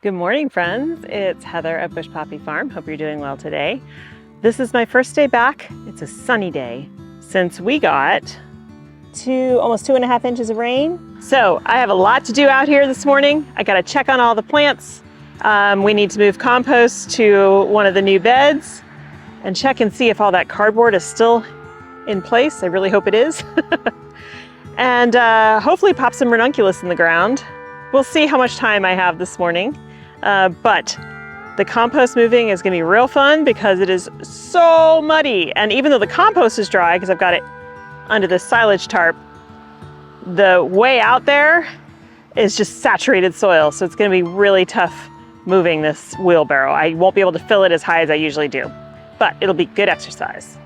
Good morning, friends. It's Heather at Bush Poppy Farm. Hope you're doing well today. This is my first day back. It's a sunny day since we got almost 2.5 inches of rain. So I have a lot to do out here this morning. I got to check on all the plants. We need to move compost to one of the new beds and check and see if all that cardboard is still in place. I really hope it is. And hopefully pop some ranunculus in the ground. We'll see how much time I have this morning. But the compost moving is gonna be real fun because it is so muddy. And even though the compost is dry, because I've got it under the silage tarp, the way out there is just saturated soil. So it's gonna be really tough moving this wheelbarrow. I won't be able to fill it as high as I usually do, but it'll be good exercise.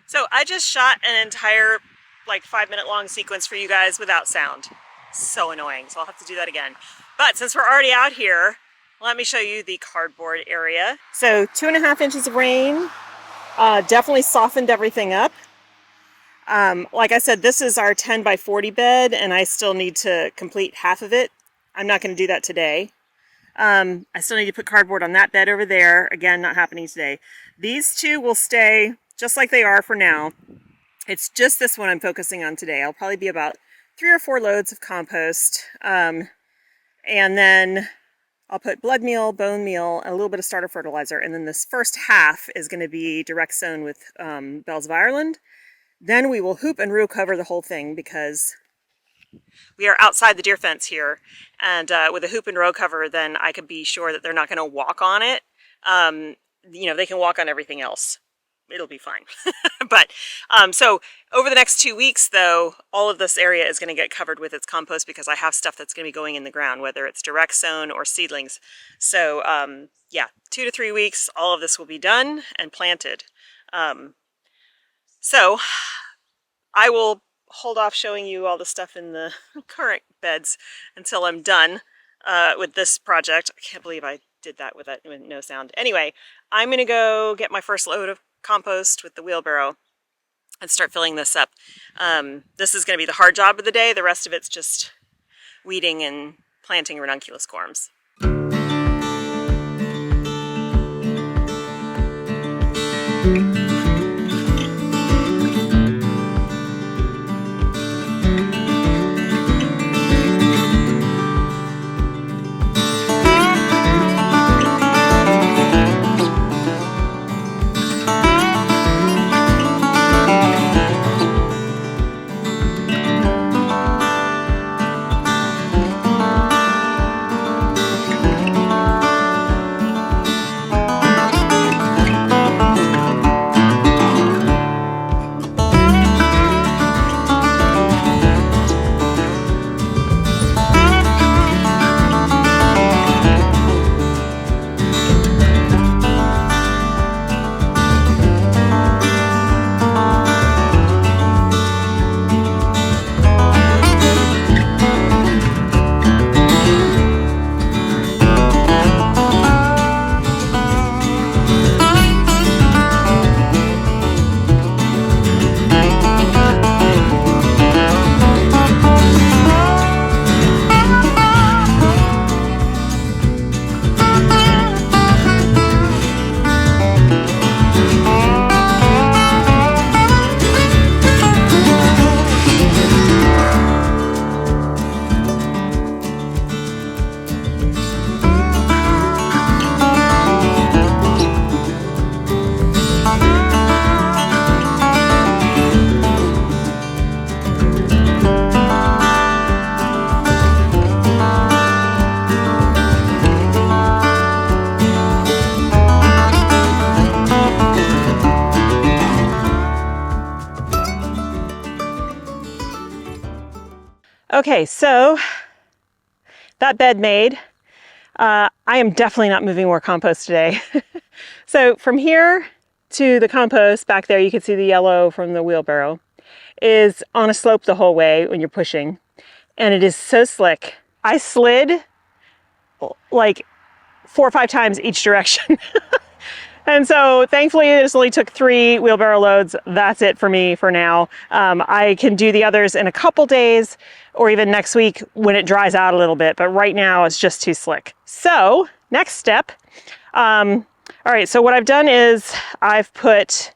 So I just shot an entire 5-minute long sequence for you guys without sound. So annoying, so I'll have to do that again. But since we're already out here, let me show you the cardboard area. So 2.5 inches of rain definitely softened everything up. Like I said, this is our 10 by 40 bed and I still need to complete half of it. I'm not gonna do that today. I still need to put cardboard on that bed over there. Again, not happening today. These two will stay just like they are for now. It's just this one I'm focusing on today. I'll probably be about 3 or 4 loads of compost. And then I'll put blood meal, bone meal, a little bit of starter fertilizer. And then this first half is going to be direct sown with Bells of Ireland. Then we will hoop and row cover the whole thing because we are outside the deer fence here. And with a hoop and row cover, then I can be sure that they're not going to walk on it. They can walk on everything else. It'll be fine. But so over the next 2 weeks, though, all of this area is going to get covered with its compost because I have stuff that's going to be going in the ground, whether it's direct sown or seedlings. So yeah, 2 to 3 weeks, all of this will be done and planted. So I will hold off showing you all the stuff in the current beds until I'm done with this project. I can't believe I did that with no sound. Anyway, I'm going to go get my first load of compost with the wheelbarrow and start filling this up. This is going to be the hard job of the day. The rest of it's just weeding and planting ranunculus corms. Okay, so that bed made. I am definitely not moving more compost today. So from here to the compost back there, you can see the yellow from the wheelbarrow, is on a slope the whole way when you're pushing. And it is so slick. I slid like 4 or 5 times each direction. And so thankfully this only took 3 wheelbarrow loads. That's it for me for now. I can do the others in a couple days or even next week when it dries out a little bit, but right now it's just too slick. So next step, all right, so what I've done is I've put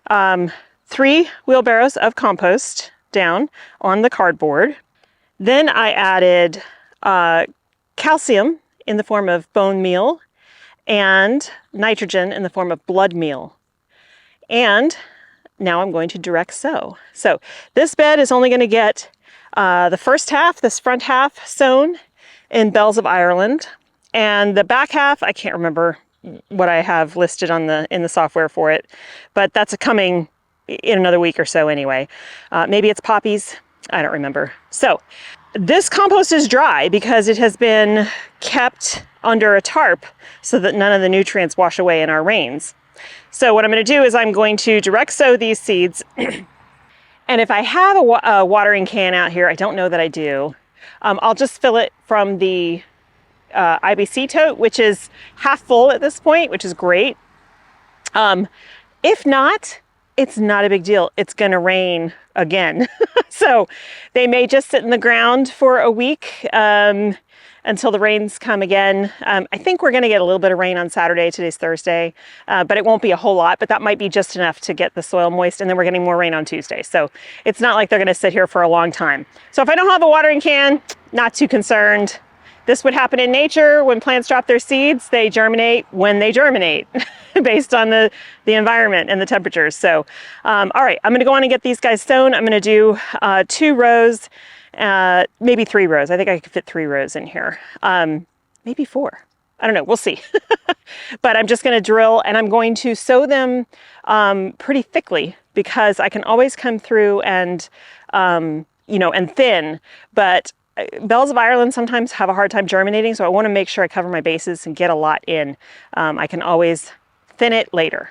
3 wheelbarrows of compost down on the cardboard. Then I added calcium in the form of bone meal and nitrogen in the form of blood meal. And now I'm going to direct sow. So this bed is only going to get the first half, this front half, sown in Bells of Ireland. And the back half, I can't remember what I have listed on in the software for it, but that's coming in another week or so anyway. Maybe it's poppies, I don't remember. So this compost is dry because it has been kept under a tarp so that none of the nutrients wash away in our rains. So what I'm going to do is I'm going to direct sow these seeds. And if I have a watering can out here, I don't know that I do, I'll just fill it from the IBC tote, which is half full at this point, which is great. If not, it's not a big deal. It's going to rain again. So they may just sit in the ground for a week until the rains come again. I think we're going to get a little bit of rain on Saturday. Today's Thursday, but it won't be a whole lot, but that might be just enough to get the soil moist. And then we're getting more rain on Tuesday. So it's not like they're going to sit here for a long time. So if I don't have a watering can, not too concerned. This would happen in nature. When plants drop their seeds, they germinate when they germinate based on the environment and the temperatures. So, all right, I'm gonna go on and get these guys sown. I'm gonna do 2 rows, maybe 3 rows. I think I could fit 3 rows in here. Maybe 4. I don't know, we'll see. But I'm just gonna drill and I'm going to sow them pretty thickly because I can always come through and, and thin, but Bells of Ireland sometimes have a hard time germinating, so I want to make sure I cover my bases and get a lot in. I can always thin it later.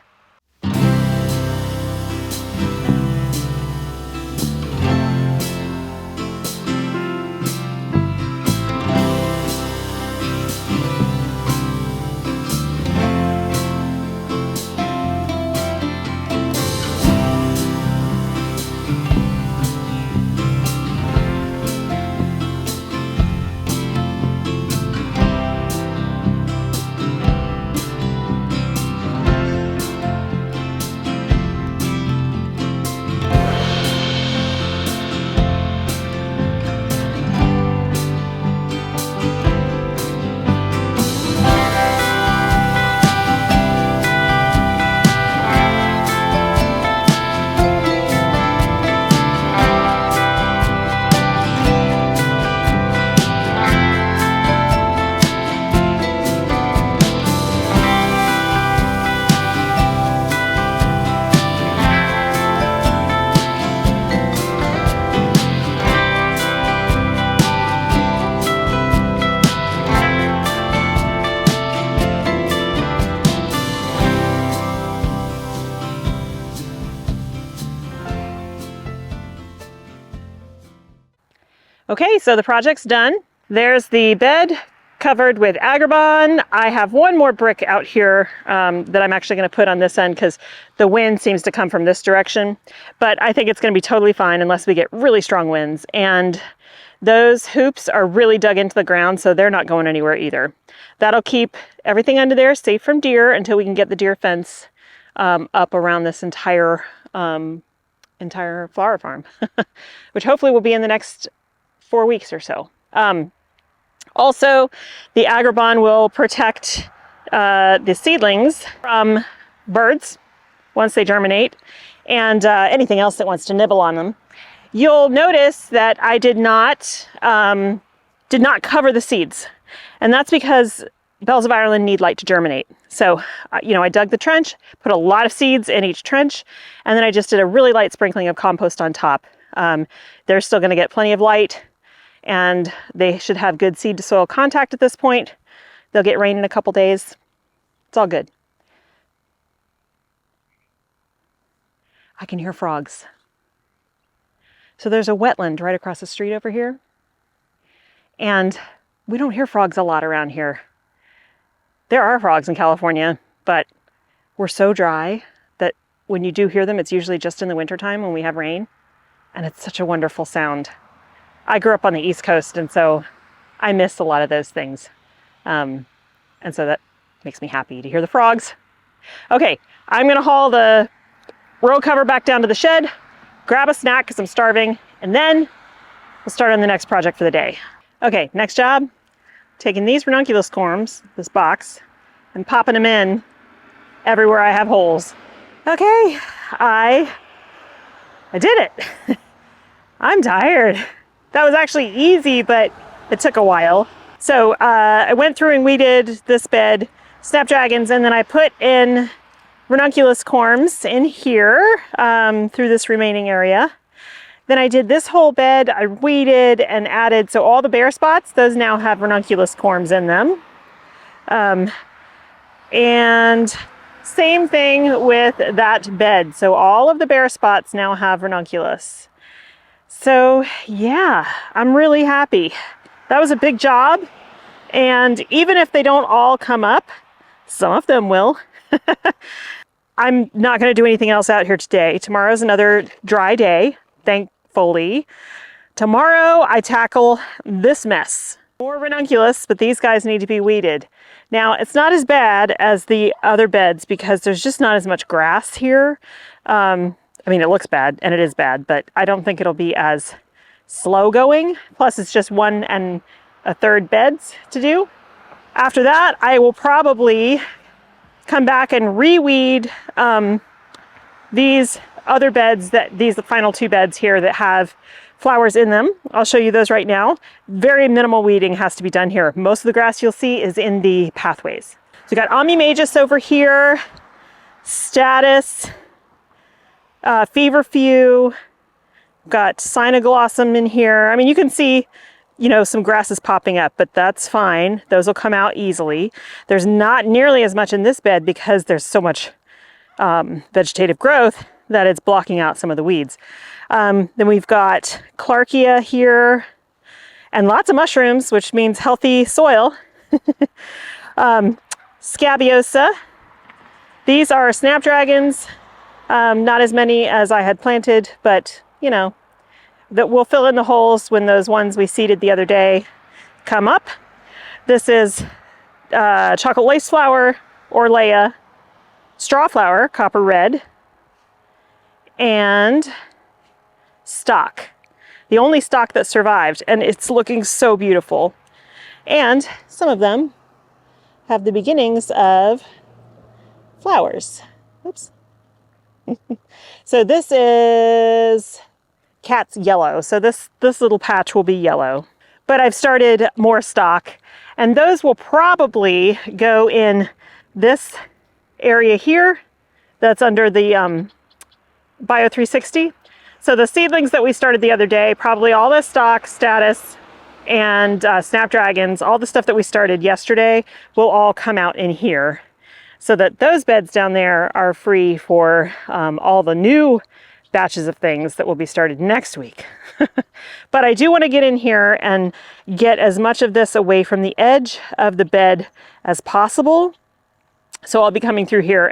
Okay, so the project's done. There's the bed covered with agribon. I have one more brick out here that I'm actually going to put on this end because the wind seems to come from this direction. But I think it's going to be totally fine unless we get really strong winds. And those hoops are really dug into the ground, so they're not going anywhere either. That'll keep everything under there safe from deer until we can get the deer fence up around this entire flower farm, which hopefully will be in the next 4 weeks or so. Also, the agribon will protect the seedlings from birds once they germinate and anything else that wants to nibble on them. You'll notice that I did not cover the seeds, and that's because Bells of Ireland need light to germinate. So, I dug the trench, put a lot of seeds in each trench, and then I just did a really light sprinkling of compost on top. They're still going to get plenty of light, and they should have good seed to soil contact at this point. They'll get rain in a couple days. It's all good. I can hear frogs. So there's a wetland right across the street over here. And we don't hear frogs a lot around here. There are frogs in California, but were so dry that when you do hear them, it's usually just in the wintertime when we have rain. And it's such a wonderful sound. I grew up on the East Coast, and so I miss a lot of those things. And so that makes me happy to hear the frogs. Okay, I'm gonna haul the row cover back down to the shed, grab a snack because I'm starving, and then we'll start on the next project for the day. Okay, next job, taking these ranunculus corms, this box, and popping them in everywhere I have holes. Okay, I did it. I'm tired. That was actually easy, but it took a while. So I went through and weeded this bed, snapdragons, and then I put in ranunculus corms in here through this remaining area. Then I did this whole bed, I weeded and added, so all the bare spots, those now have ranunculus corms in them. And same thing with that bed. So all of the bare spots now have ranunculus. So yeah, I'm really happy. That was a big job. And even if they don't all come up, some of them will. I'm not going to do anything else out here today. Tomorrow's another dry day, thankfully. Tomorrow I tackle this mess. More ranunculus, but these guys need to be weeded. Now, it's not as bad as the other beds because there's just not as much grass here. I mean, it looks bad, and it is bad, but I don't think it'll be as slow going. Plus, it's just 1 1/3 beds to do. After that, I will probably come back and reweed these other beds, these final 2 beds here that have flowers in them. I'll show you those right now. Very minimal weeding has to be done here. Most of the grass you'll see is in the pathways. So we got Omnimagus over here, Status, Feverfew, got Cynoglossum in here. I mean, you can see, you know, some grasses popping up, but that's fine. Those will come out easily. There's not nearly as much in this bed because there's so much vegetative growth that it's blocking out some of the weeds. Then we've got Clarkia here and lots of mushrooms, which means healthy soil. Scabiosa. These are snapdragons. Not as many as I had planted, but you know, that we'll fill in the holes when those ones we seeded the other day come up. This is chocolate lace flower, Orlea, straw flower, copper red, and stock. The only stock that survived, and it's looking so beautiful. And some of them have the beginnings of flowers. Oops. So this is cat's yellow. So this little patch will be yellow. But I've started more stock, and those will probably go in this area here that's under the Bio 360. So the seedlings that we started the other day, probably all the stock, Status, and snapdragons, all the stuff that we started yesterday will all come out in here, so that those beds down there are free for all the new batches of things that will be started next week. But I do want to get in here and get as much of this away from the edge of the bed as possible. So I'll be coming through here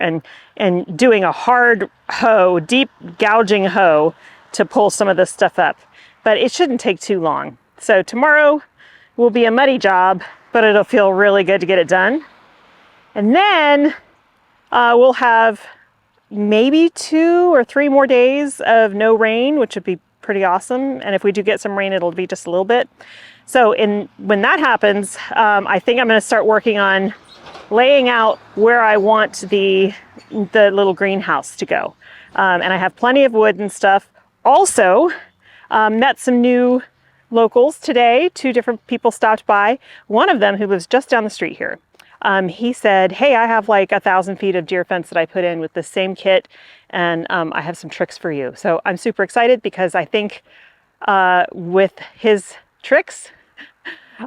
and doing a hard hoe, deep gouging hoe to pull some of this stuff up. But it shouldn't take too long. So tomorrow will be a muddy job, but it'll feel really good to get it done. And then we'll have maybe 2 or 3 more days of no rain, which would be pretty awesome. And if we do get some rain, it'll be just a little bit. So when that happens, I think I'm going to start working on laying out where I want the little greenhouse to go. And I have plenty of wood and stuff. Also, met some new locals today. 2 different people stopped by. One of them, who lives just down the street here, he said, hey, I have like 1,000 feet of deer fence that I put in with the same kit, and I have some tricks for you. So I'm super excited because I think with his tricks,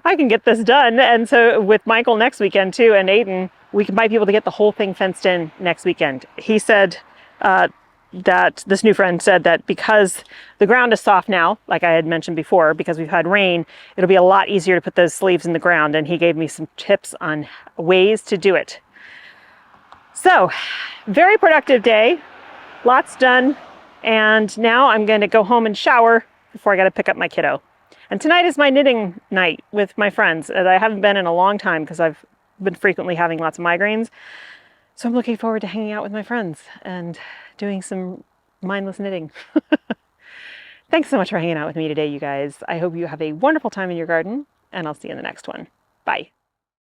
I can get this done. And so with Michael next weekend too, and Aiden, we might be able to get the whole thing fenced in next weekend. He said that this new friend said that because the ground is soft now, like I had mentioned before, because we've had rain, it'll be a lot easier to put those sleeves in the ground. And he gave me some tips on ways to do it. So, very productive day, lots done, and now I'm going to go home and shower before I got to pick up my kiddo. And tonight is my knitting night with my friends that I haven't been in a long time because I've been frequently having lots of migraines. So I'm looking forward to hanging out with my friends and doing some mindless knitting. Thanks so much for hanging out with me today, you guys. I hope you have a wonderful time in your garden, and I'll see you in the next one. Bye.